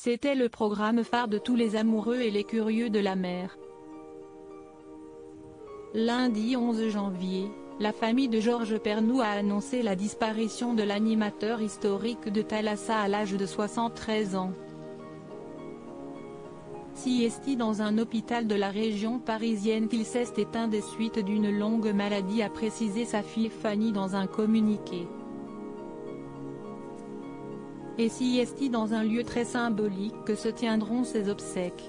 C'était le programme phare de tous les amoureux et les curieux de la mer. Lundi 11 janvier, la famille de Georges Pernou a annoncé la disparition de l'animateur historique de Thalassa à l'âge de 73 ans. Siesti dans un hôpital de la région parisienne qu'il s'est éteint des suites d'une longue maladie, a précisé sa fille Fanny dans un communiqué. Et siesti dans un lieu très symbolique que se tiendront ses obsèques.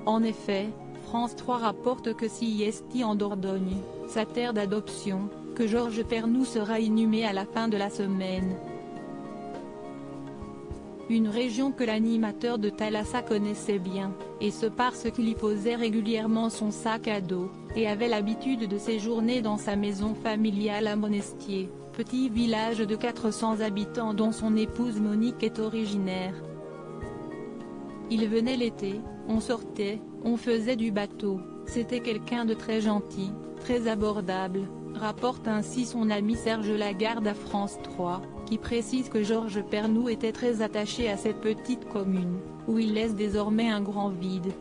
En effet, France 3 rapporte que siesti en Dordogne, sa terre d'adoption, que Georges Pernou sera inhumé à la fin de la semaine. Une région que l'animateur de Thalassa connaissait bien, et ce parce qu'il y posait régulièrement son sac à dos, et avait l'habitude de séjourner dans sa maison familiale à Monestier, petit village de 400 habitants dont son épouse Monique est originaire. Il venait l'été, on sortait, on faisait du bateau, c'était quelqu'un de très gentil, très abordable, rapporte ainsi son ami Serge Lagarde à France 3, qui précise que Georges Pernou était très attaché à cette petite commune, où il laisse désormais un grand vide.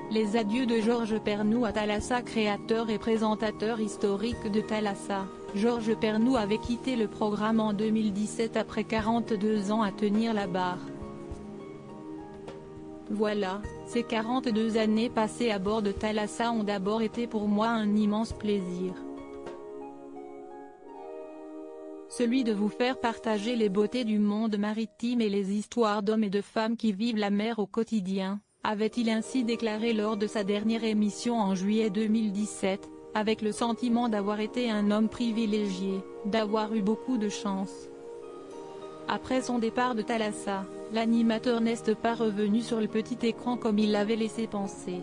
Les adieux de Georges Pernou à Thalassa. Créateur et présentateur historique de Thalassa, Georges Pernou avait quitté le programme en 2017 après 42 ans à tenir la barre. Voilà, ces 42 années passées à bord de Thalassa ont d'abord été pour moi un immense plaisir. Celui de vous faire partager les beautés du monde maritime et les histoires d'hommes et de femmes qui vivent la mer au quotidien, avait-il ainsi déclaré lors de sa dernière émission en juillet 2017, avec le sentiment d'avoir été un homme privilégié, d'avoir eu beaucoup de chance. Après son départ de Thalassa, l'animateur n'est pas revenu sur le petit écran comme il l'avait laissé penser.